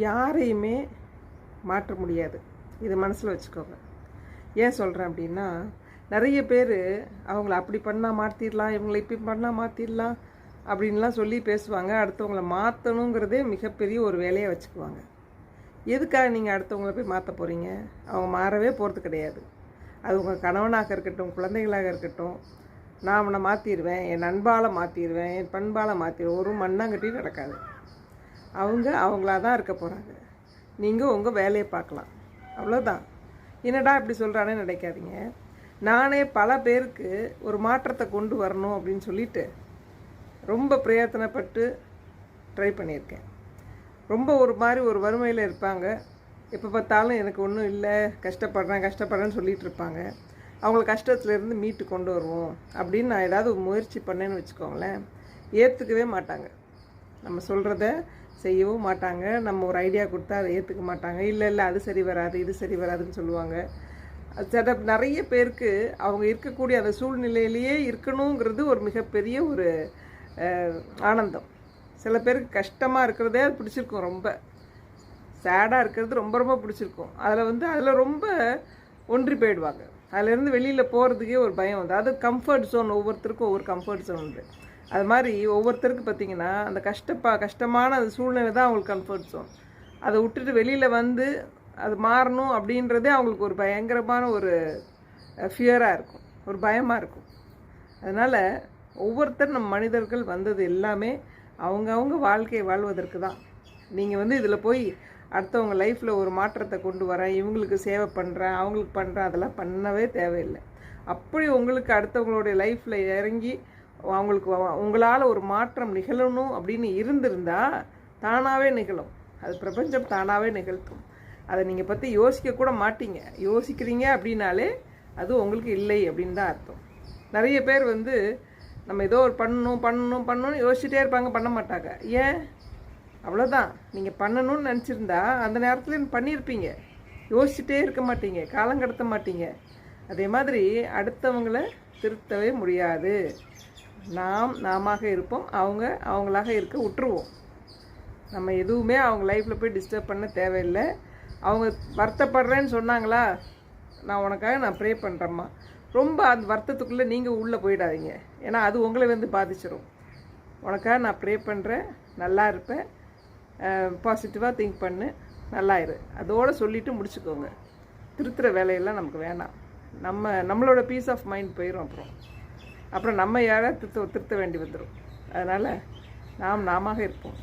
யாரையுமே மாற்ற முடியாது. இது மனசில் வச்சுக்கோங்க. ஏன் சொல்கிறேன் அப்படின்னா, நிறைய பேர் அவங்கள அப்படி பண்ணால் மாற்றிடலாம், இவங்களை இப்படி பண்ணால் மாற்றிடலாம் அப்படின்லாம் சொல்லி பேசுவாங்க. அடுத்தவங்களை மாற்றணுங்கிறதே மிகப்பெரிய ஒரு வேலையை வச்சுக்குவாங்க. எதுக்காக நீங்கள் அடுத்தவங்களை போய் மாற்ற போகிறீங்க? அவங்க மாறவே போகிறது கிடையாது. அது உங்கள் கணவனாக இருக்கட்டும், குழந்தைகளாக இருக்கட்டும். நான் அவனை மாற்றிடுவேன், என் நண்பால் மாற்றிடுவேன், என் பண்பால் மாற்றிடுவேன், ஒரு மண்ணாங்கட்டியும் நடக்காது. அவங்க அவங்களா தான் இருக்க போகிறாங்க. நீங்கள் உங்கள் வேலையை பார்க்கலாம், அவ்வளோதான். என்னடா இப்படி சொல்கிறானே நினைக்காதீங்க. நானே பல பேருக்கு ஒரு மாற்றத்தை கொண்டு வரணும் அப்படின்னு சொல்லிட்டு ரொம்ப பிரயத்தனப்பட்டு ட்ரை பண்ணியிருக்கேன். ரொம்ப ஒரு மாதிரி ஒரு வறுமையில் இருப்பாங்க. எப்போ பார்த்தாலும் எனக்கு ஒன்றும் இல்லை, கஷ்டப்படுறேன்னு சொல்லிகிட்டு இருப்பாங்க. அவங்கள கஷ்டத்துலேருந்து மீட்டு கொண்டு வருவோம் அப்படின்னு நான் ஏதாவது முயற்சி பண்ணேன்னு வச்சுக்கோங்களேன், ஏற்றுக்கவே மாட்டாங்க. நம்ம சொல்கிறத செய்யவும் மாட்டாங்க. நம்ம ஒரு ஐடியா கொடுத்தா அதை ஏற்றுக்க மாட்டாங்க. இல்லை அது சரி வராது, இது சரி வராதுன்னு சொல்லுவாங்க. சில நிறைய பேருக்கு அவங்க இருக்கக்கூடிய அந்த சூழ்நிலையிலேயே இருக்கணுங்கிறது ஒரு மிகப்பெரிய ஒரு ஆனந்தம். சில பேருக்கு கஷ்டமாக இருக்கிறதே அது பிடிச்சிருக்கும், ரொம்ப சேடாக இருக்கிறது ரொம்ப ரொம்ப பிடிச்சிருக்கும். அதில் ரொம்ப ஒன்றி போயிடுவாங்க. அதிலேருந்து வெளியில் போகிறதுக்கே ஒரு பயம் வந்து, அது கம்ஃபர்ட் ஜோன். ஒவ்வொருத்தருக்கும் ஒவ்வொரு கம்ஃபர்ட் ஜோன் உண்டு. அது மாதிரி ஒவ்வொருத்தருக்கு பார்த்திங்கன்னா அந்த கஷ்டமான அந்த சூழ்நிலை தான் அவங்களுக்கு கம்ஃபர்ட் ஜோன். அதை விட்டுட்டு வெளியில் வந்து அது மாறணும் அப்படின்றதே அவங்களுக்கு ஒரு பயங்கரமான ஒரு ஃபியராக இருக்கும், ஒரு பயமாக இருக்கும். அதனால் ஒவ்வொருத்தர் நம்ம மனிதர்கள் வந்தது எல்லாமே அவங்கவுங்க வாழ்க்கையை வாழ்வதற்கு தான். நீங்கள் வந்து இதில் போய் அடுத்தவங்க லைஃப்பில் ஒரு மாற்றத்தை கொண்டு வரேன், இவங்களுக்கு சேவை பண்ணுறேன், அவங்களுக்கு பண்ணுறேன், அதெல்லாம் பண்ணவே தேவையில்லை. அப்படி உங்களுக்கு அடுத்தவங்களுடைய லைஃப்பில் இறங்கி அவங்களுக்கு உங்களால் ஒரு மாற்றம் நிகழணும் அப்படின்னு இருந்திருந்தால் தானாகவே நிகழும். அது பிரபஞ்சம் தானாகவே நிகழ்த்தும். அதை நீங்கள் பற்றி யோசிக்கக்கூட மாட்டீங்க. யோசிக்கிறீங்க அப்படின்னாலே அது உங்களுக்கு இல்லை அப்படின்னு தான் அர்த்தம். நிறைய பேர் வந்து நம்ம ஏதோ ஒரு பண்ணணும்னு யோசிச்சுட்டே இருப்பாங்க, பண்ண மாட்டாங்க. ஏன்? அவ்வளோதான். நீங்கள் பண்ணணும்னு நினச்சிருந்தா அந்த நேரத்தில் பண்ணியிருப்பீங்க. யோசிச்சுட்டே இருக்க மாட்டீங்க, காலம் கடத்த மாட்டீங்க. அதே மாதிரி அடுத்தவங்களை திருத்தவே முடியாது. நாம இருப்போம், அவங்களாக இருக்க விட்டுருவோம். நம்ம எதுவுமே அவங்க லைஃப்பில் போய் டிஸ்டர்ப் பண்ண தேவையில்லை. அவங்க வருத்தப்படுறேன்னு சொன்னாங்களா, நான் ப்ரே பண்ணுறேம்மா, ரொம்ப அந்த வருத்தத்துக்குள்ளே நீங்கள் உள்ளே போயிடாதீங்க. ஏன்னா அது உங்களை வந்து பாதிச்சிடும். உனக்காக நான் ப்ரே பண்ணுறேன், நல்லா இருப்பேன், பாசிட்டிவாக திங்க் பண்ணு, நல்லாயிரு, அதோடு சொல்லிவிட்டு முடிச்சுக்கோங்க. திருத்துற வேலையெல்லாம் நமக்கு வேணாம். நம்மளோட பீஸ் ஆஃப் மைண்ட் போயிடும். அப்புறம் நம்ம யாராவது திருத்த வேண்டி வந்துடும். அதனால் நாம இருப்போம்.